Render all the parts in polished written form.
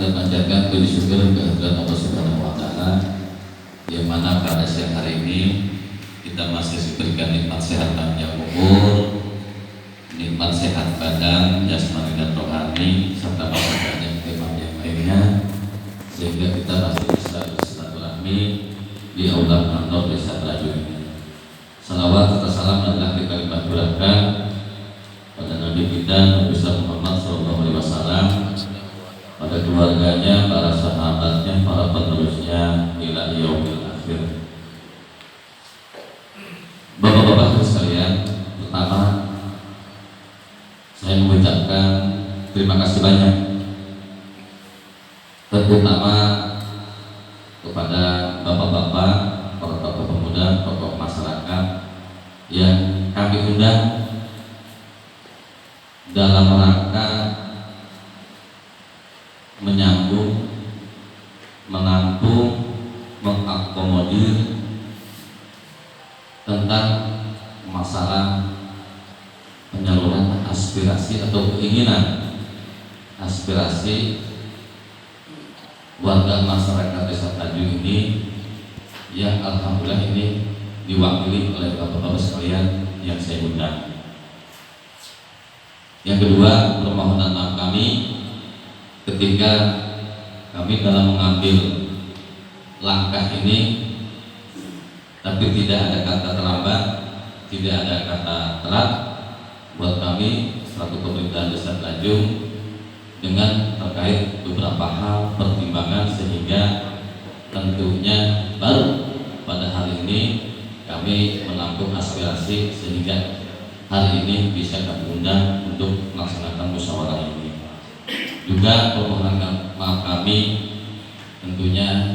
kita panjatkan puji syukur kehadirat Allah Subhanahu wa taala yang mana pada siang hari ini kita masih diberikan nikmat sehat panjang umur, nikmat sehat badan, jasmani dan rohani, serta banyak nikmat yang lainnya, sehingga kita masih bisa bersilaturahmi di aula kantor Desa Trajun ini. Salawat serta salam adalah kita limpahkan pada Nabi kita Nabi Muhammad SAW, pada keluarganya, para sahabatnya, para penerusnya ila yaumil akhir. Bapak-bapak sekalian, pertama saya mengucapkan terima kasih banyak, terutama kepada bapak-bapak, para tokoh pemuda, tokoh masyarakat yang kami undang dalam rangka menyambung, menampung, mengakomodir tentang masalah penyaluran aspirasi atau keinginan aspirasi warga masyarakat Desa Trajun ini, yang alhamdulillah ini diwakili oleh bapak-bapak sekalian yang saya undang. Yang kedua, permohonan maaf kami ketika kami dalam mengambil langkah ini, tapi tidak ada kata terlambat, tidak ada kata telat buat kami selaku pemerintahan Desa Trajun dengan terkait beberapa hal pertimbangan, sehingga tentunya baru pada hari ini kami menampung aspirasi sehingga hari ini bisa kami undang untuk melaksanakan musyawarah ini. Juga permohonan maaf kami tentunya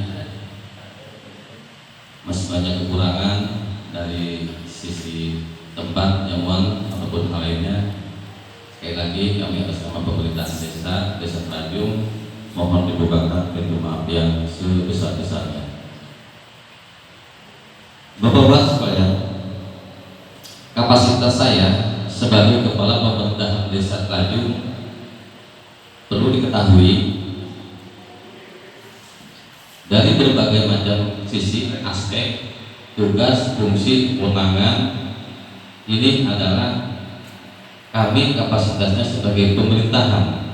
masih banyak kekurangan dari sisi tempat, nyaman ataupun hal lainnya. Sekali lagi kami atas nama pemerintahan Desa Trajun mohon dibukakan pintu maaf yang sebesar-besarnya. Bapak-bapak sekalian, kapasitas saya sebagai kepala pemerintahan Desa Trajun perlu diketahui dari berbagai macam sisi, aspek, tugas, fungsi, kewenangan. Ini adalah kami kapasitasnya sebagai pemerintahan.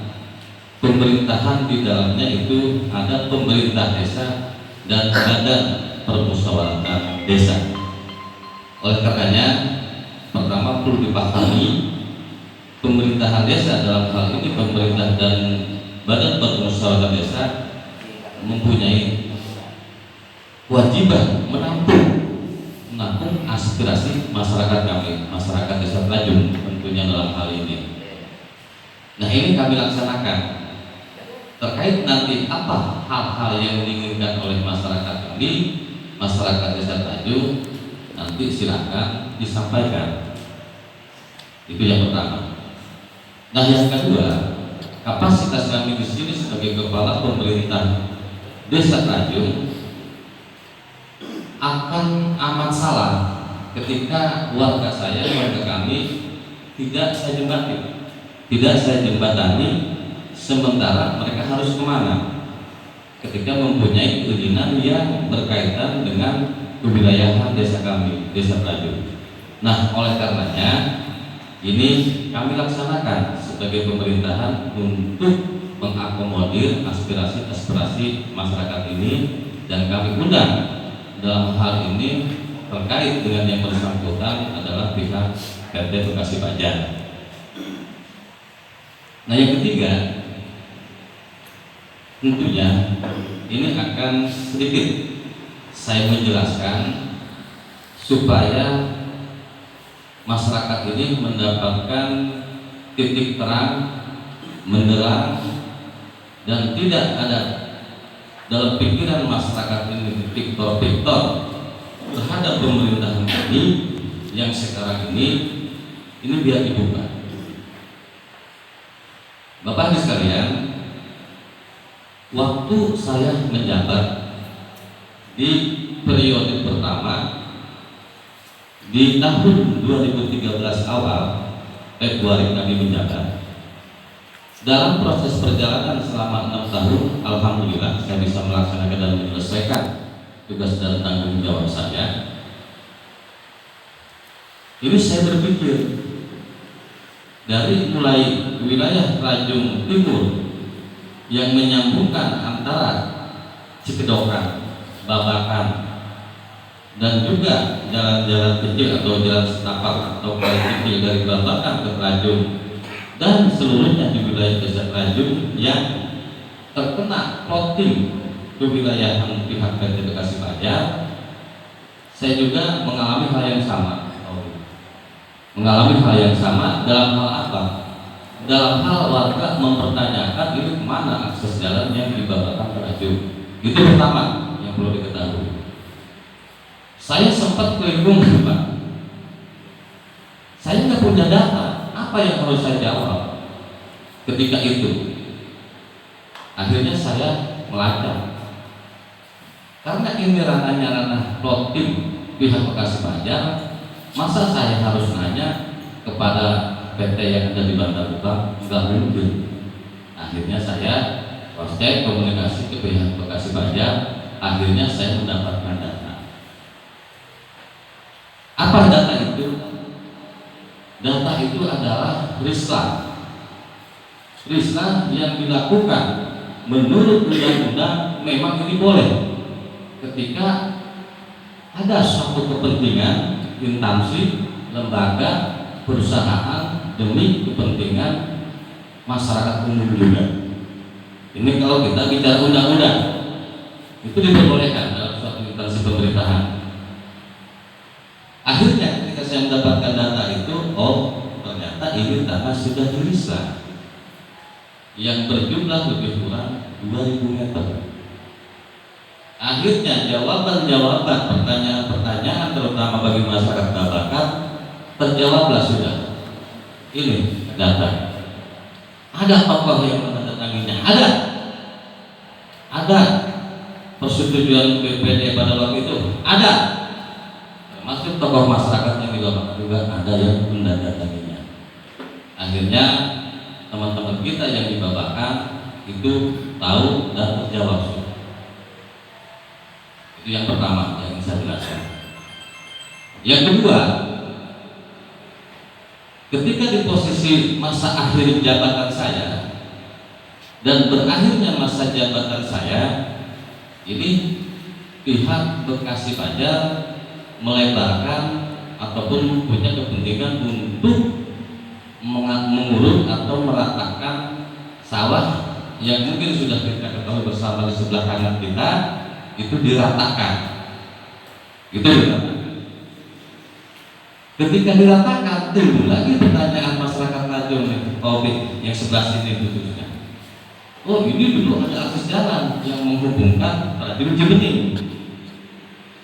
Pemerintahan di dalamnya itu ada pemerintah desa dan badan permusyawaratan desa. Oleh karenanya, pertama perlu dipahami pemerintahan desa dalam hal ini pemerintah dan badan permusyawaratan desa mempunyai kewajiban menampung aspirasi masyarakat kami, masyarakat Desa Trajun tentunya dalam hal ini. Nah, ini kami laksanakan. Terkait nanti apa hal-hal yang diinginkan oleh masyarakat kami, masyarakat Desa Trajun, nanti silakan disampaikan. Itu yang pertama. Nah, yang kedua, kapasitas kami di sini sebagai kepala pemerintah Desa Trajun akan amat salah ketika warga kami tidak saya jembatani, sementara mereka harus kemana ketika mempunyai keinginan yang berkaitan dengan kewilayahan desa kami, Desa Trajun. Nah, oleh karenanya ini kami laksanakan sebagai pemerintahan untuk mengakomodir aspirasi masyarakat ini, dan kami undang dalam hal ini terkait dengan yang bersangkutan adalah pihak PT Bekasi Bajan. Nah, yang ketiga, tentunya ini akan sedikit saya menjelaskan supaya masyarakat ini mendapatkan titik terang, menderang, dan tidak ada dalam pikiran masyarakat ini viktor terhadap pemerintahan ini yang sekarang ini biar dibuka. Bapak Ibu sekalian, waktu saya menjabat di periode pertama di tahun 2013 awal Februari kami menjabat, Dalam proses perjalanan selama 6 tahun, alhamdulillah saya bisa melaksanakan dan menyelesaikan tugas dan tanggung jawab saya. Ini saya berpikir dari mulai wilayah Rajung Timur yang menyambungkan antara Cikedokan, Babakan, dan juga jalan-jalan kecil atau jalan setapak atau kali kecil dari Babakan ke Rajung dan seluruhnya di wilayah Desa Rajung yang terkena plotting ke wilayah pihak PT Bekasi Pajar. Saya juga mengalami hal yang sama. Dalam hal apa? Dalam hal warga mempertanyakan ini kemana akses jalan yang dibawakan ke Rajung. Itu pertama yang perlu diketahui. Saya sempat keliling, Pak. Saya nggak punya data. Apa yang harus saya jawab ketika itu? Akhirnya saya melacak. Karena ini ranah plotting pihak Bekasi Pajar, masa saya harus nanya kepada PT yang ada di Bandar Ubang? Nggak mungkin. Akhirnya saya cross-check komunikasi ke pihak Bekasi Pajar. Akhirnya saya mendapatkan data. Apa data itu? Data itu adalah rislah yang dilakukan menurut undang-undang. Memang ini boleh ketika ada suatu kepentingan instansi, lembaga, perusahaan demi kepentingan masyarakat umum juga. Ini kalau kita bicara undang-undang itu diperbolehkan dalam suatu instansi pemerintahan. Akhirnya ketika saya mendapatkan data itu, oh ternyata ini tanah sudah dirislah yang berjumlah lebih kurang 2000 meter. Akhirnya jawaban-jawaban pertanyaan-pertanyaan terutama bagi masyarakat Babakan terjawablah sudah. Ini data. Ada tokoh yang menandatanginya? Ada. Persetujuan BPD pada waktu itu? Ada. Termasuk tokoh masyarakat yang di Babakan juga ada yang menandatanginya. Akhirnya teman-teman kita yang di Babakan itu tahu dan terjawab sudah. Itu yang pertama yang saya jelaskan. Yang kedua, ketika di posisi masa akhir jabatan saya dan berakhirnya masa jabatan saya, ini pihak Bekasi Pajar melebarkan ataupun punya kepentingan untuk menguruk atau meratakan sawah yang mungkin sudah kita ketahui bersama di sebelah kanan kita itu diratakan. Ketika diratakan, timbul lagi pertanyaan masyarakat Rajung yang sebelah sini khususnya. Oh, ini dulu ada akses jalan yang menghubungkan Rajung Cibening.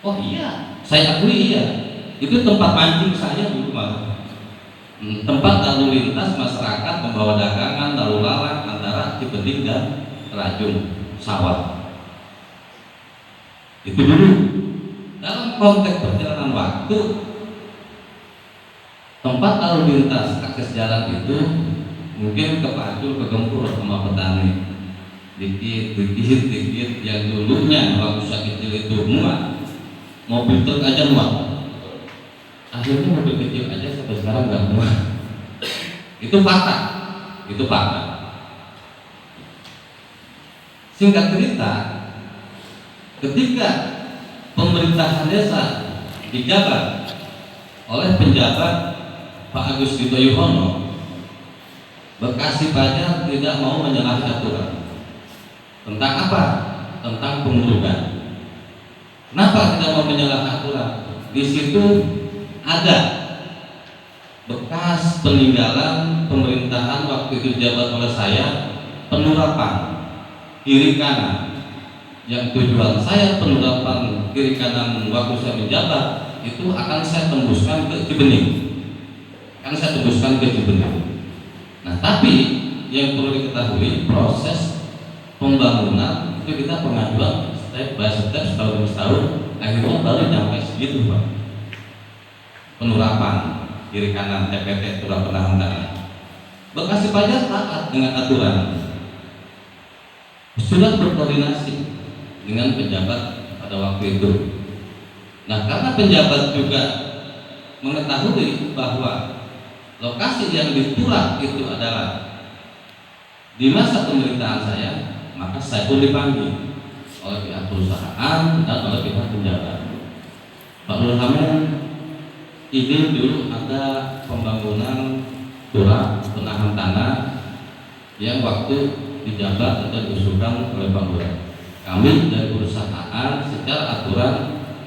Oh iya, saya akui iya. Itu tempat mancing saya dulu, malah. Tempat lalu lintas masyarakat membawa dagangan lalu lalang antara Cibening dan Rajung sawah. Itu dulu. Dalam konteks perjalanan waktu, tempat lalu lintas akses jalan itu mungkin kepacu kegempur sama petani. Dikit yang dulunya waktu saya kecil itu muat, mobil truk aja muat. Akhirnya mobil kecil aja sampai sekarang nggak muat. Itu fakta. Singkat cerita, ketika pemerintahan desa dijabat oleh penjabat Pak Agus Dito Yuwono, Bekasi Pajar tidak mau menyalahi aturan. Tentang apa? Tentang pengurukan. Kenapa tidak mau menyalahi aturan? Di situ ada bekas peninggalan pemerintahan waktu itu jabat oleh saya, penurapan kiri kanan. Yang tujuan saya penurapan kiri kanan waktu saya menjabat itu akan saya tembuskan ke Cibening. Nah, tapi yang perlu diketahui, proses pembangunan itu kita pengajuan step by step, setahun demi setahun, akhirnya baru sampai segitu, Pak. Penurapan kiri kanan TPT turap penahan tanah. Bekasi Pajak taat dengan aturan, sudah berkoordinasi dengan pejabat pada waktu itu. Nah, karena pejabat juga mengetahui bahwa lokasi yang diturah itu adalah di masa pemerintahan saya, maka saya pun dipanggil oleh pihak perusahaan dan oleh pihak pejabat. Pak Nur Hamid, ini dulu ada pembangunan turah penahan tanah yang waktu dijabat atau diusulkan oleh Pak Lurah. Kami dari perusahaan secara aturan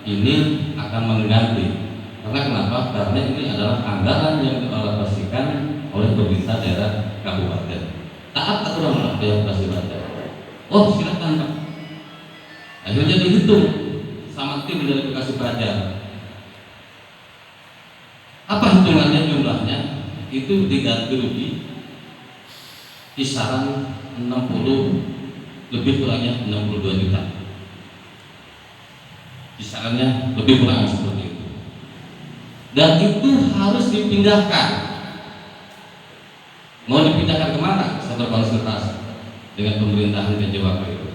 ini akan mengganti. Karena kenapa? Karena ini adalah anggaran yang dialokasikan oleh pemerintah daerah kabupaten. Taat aturan yang Bekasi Pajak. Oh, silakan Pak. Akhirnya dihitung sama tim dari Bekasi Pajak. Apa hitungannya jumlahnya? Itu diganti rugi kisaran 60 lebih kurangnya 62 juta. Kisarannya lebih kurang seperti itu. Dan itu harus dipindahkan. Mau dipindahkan kemana? Saya berkonsultasi dengan pemerintahan PJ waktu itu.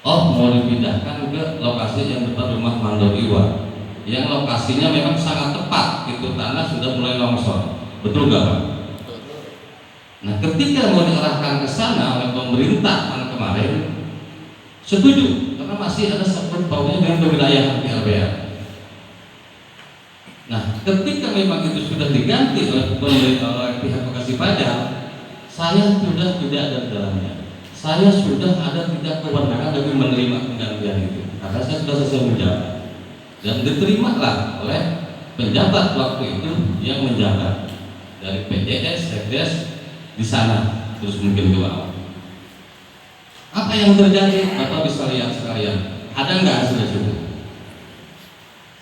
Oh, mau dipindahkan ke lokasi yang depan rumah Mandor Iwa, yang lokasinya memang sangat tepat. Itu tanah sudah mulai longsor. Betul nggak Pak? Nah, ketika mau diarahkan ke sana oleh pemerintah tahun kemarin, setuju karena masih ada sangkut pautnya dengan kewilayahan PLBA. Nah, ketika memang itu sudah diganti oleh pihak Bekasi Pajak, saya sudah tidak ada di dalamnya. Saya sudah ada tidak kewenangan lagi menerima penggantian itu, karena saya sudah selesai menjabat dan diterimalah oleh penjabat waktu itu yang menjabat dari PJS, Sekdes di sana, terus mungkin ke bawah. Apa yang terjadi? Bapak bisa lihat sekalian. Ada nggak hasilnya situ?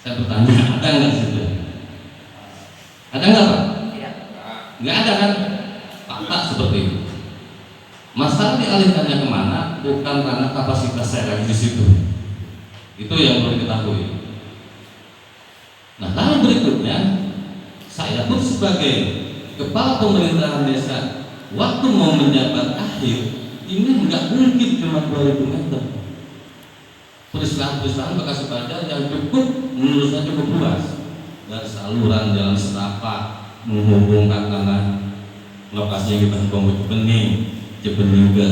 Saya bertanya, ada nggak situ? Ada nggak Pak? Nggak ada kan? Fakta seperti itu. Masalah dialihkannya kemana? Bukan karena kapasitas saya lagi di situ. Itu yang perlu diketahui. Nah, lalu berikutnya, saya pun sebagai kepala pemerintahan desa, waktu mau menjabat akhir, ini nggak mungkin cuma 2000 meter. Perusahaan Bekasi Pajak yang cukup, menurut saya cukup luas, dari saluran jalan setapak menghubungkan tanah lokasi yang kita hubung Cibening ke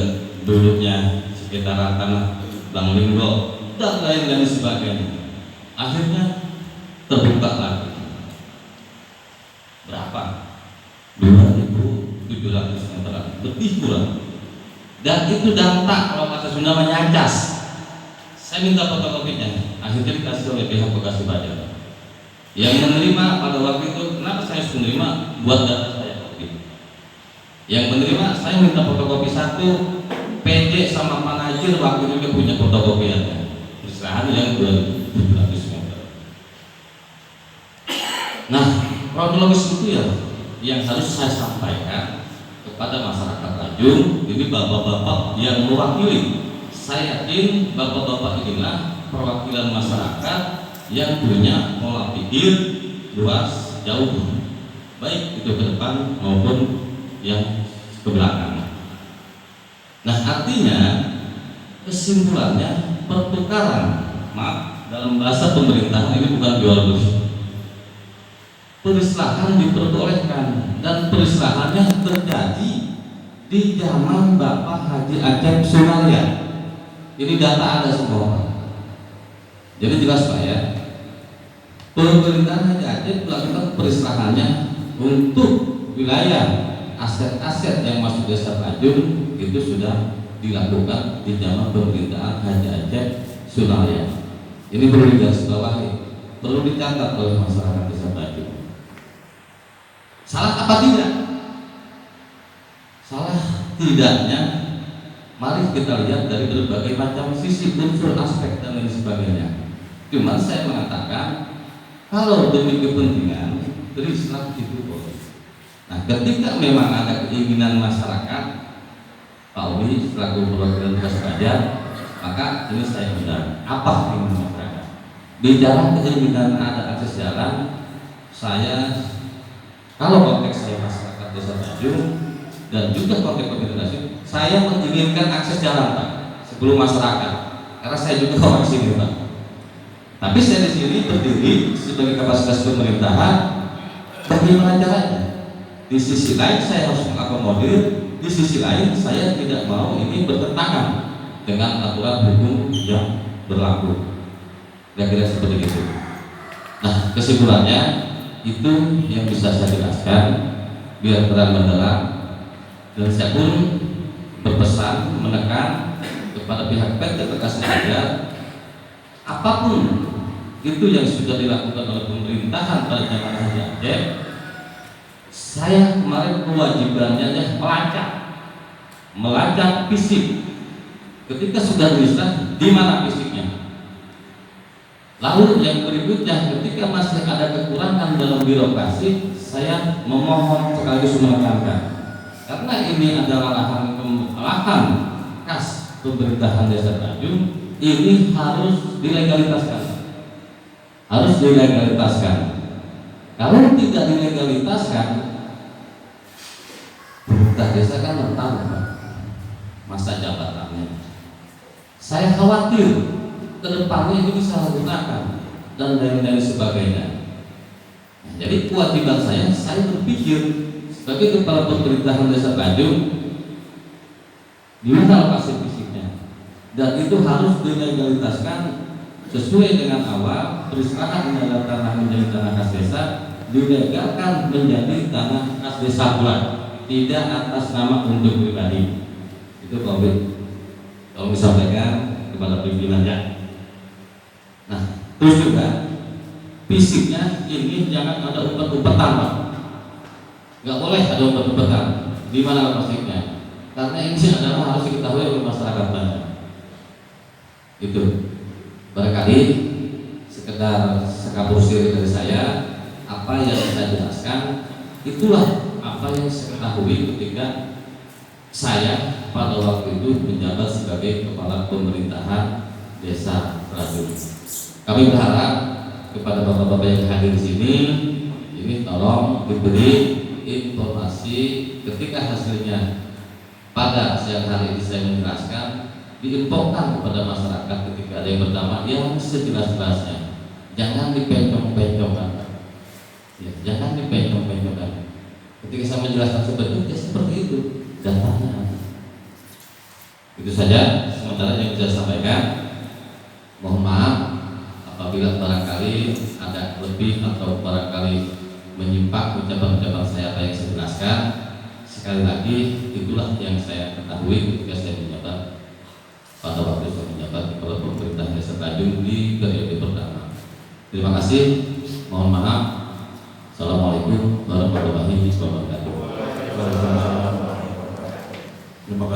dulunya sekitaran tanah Banglinggo dan lain-lain sebagainya. Akhirnya terbuka lagi. Berapa? 2.700 meter, lebih kurang. Dan itu dampak kalau kata Sunda menyacas. Saya minta fotokopinya. Akhirnya dikasih oleh pihak Bekasi Pajak. Yang menerima pada waktu itu, kenapa saya harus menerima? Buat data saya kopi. Yang menerima, saya minta fotokopi satu. PJ sama manajer waktu itu punya fotokopiannya. Perusahaan yang 2.700 meter. Nah, kronologis itu ya yang harus saya sampaikan kepada masyarakat Tanjung. Ini bapak-bapak yang mewakili. Saya yakin bapak-bapak inilah perwakilan masyarakat yang punya pola pikir luas jauh, baik itu ke depan maupun yang ke belakang. Nah, artinya kesimpulannya pertukaran, maaf, dalam bahasa pemerintahan ini bukan jual beli. Perislahan diperbolehkan dan perislahannya terjadi di zaman Bapak Haji Acep Sunalia. Ini data ada semua. Jadi jelas Pak ya. Pemerintahan Haji Acep melakukan perislahannya untuk wilayah aset-aset yang masuk desa Tanjung itu sudah dilakukan di zaman pemerintahan Haji Acep Sunalia. Ini perlu digarisbawahi, perlu dicatat oleh masyarakat desa Tanjung. Salah apa tidak? Salah tidaknya, mari kita lihat dari berbagai macam sisi, unsur, aspek dan lain sebagainya. Cuma saya mengatakan kalau demi kepentingan teristilah itu boleh. Nah, ketika memang ada keinginan masyarakat, Pak Uli selaku perwakilan Bekasi Pajak, maka ini saya undang. Apa keinginan masyarakat? Bicara keinginan ada akses jalan, saya kalau konteks saya masyarakat desa Tanjung, dan juga konteks komunikasi, saya mengizinkan akses jalan Pak sebelum masyarakat, karena saya juga orang sini Pak. Tapi saya di sini berdiri sebagai kapasitas pemerintahan. Bagaimana caranya? Di sisi lain saya harus mengakomodir, di sisi lain saya tidak mau ini bertentangan dengan aturan hukum yang berlaku. Kira-kira seperti itu. Nah, kesimpulannya itu yang bisa saya jelaskan biar terang benderang, dan saya pun berpesan menekan kepada pihak PT Bekasi Ajar, apapun itu yang sudah dilakukan oleh pemerintahan pada jamaah haji Aceh, saya kemarin kewajibannya melacak fisik. Ketika sudah diislah, di mana fisiknya? Lalu yang berikutnya, ketika masih ada kekurangan dalam birokrasi, saya memohon sekaligus menekankan, karena ini adalah lahan kas pemerintahan Desa Tanjung, ini harus dilegalitaskan. Kalau tidak dilegalitaskan, pemerintah desa kan rentang masa jabatannya. Saya khawatir kedepannya ini disalahgunakan dan lain-lain sebagainya. Nah, jadi kewajiban saya berpikir sebagai kepala pemerintahan Desa Tanjung, di mana lokasi fisiknya, dan itu harus dilegalitaskan sesuai dengan awal peristirahatan adalah tanah menjadi tanah kas desa, dilegalkan menjadi tanah kas desa pula, tidak atas nama untuk pribadi. Itu kalau disampaikan kepada pimpinannya. Nah, terus juga fisiknya ini jangan ada umpet-umpetan Pak. Nggak boleh ada umpet-umpetan. Di mana fisiknya? Karena ini adalah harus diketahui oleh masyarakat banyak. Itu barangkali sekedar sekapursir dari saya, apa yang saya jelaskan itulah apa yang saya ketahui ketika saya pada waktu itu menjabat sebagai kepala pemerintahan Desa Tanjung. Kami berharap kepada bapak-bapak yang hadir di sini, ini tolong diberi informasi ketika hasilnya pada siang hari ini saya menjelaskan, diinfokan kepada masyarakat ketika ada yang pertama yang sejelas-jelasnya. Jangan dipencong-pencongkan. Ya, jangan dipencong-pencongkan. Ketika saya menjelaskan seperti itu datanya. Itu saja sementara yang bisa saya sampaikan. Mohon maaf apabila barangkali ada lebih atau barangkali menyimpang ucapan-ucapan saya apa yang saya jelaskan. Sekali lagi itulah yang saya ketahui ketika saya menjabat pada waktu saya menjabat kepala pemerintah Desa Tanjung di periode pertama. Terima kasih. Mohon maaf. Assalamualaikum warahmatullahi wabarakatuh.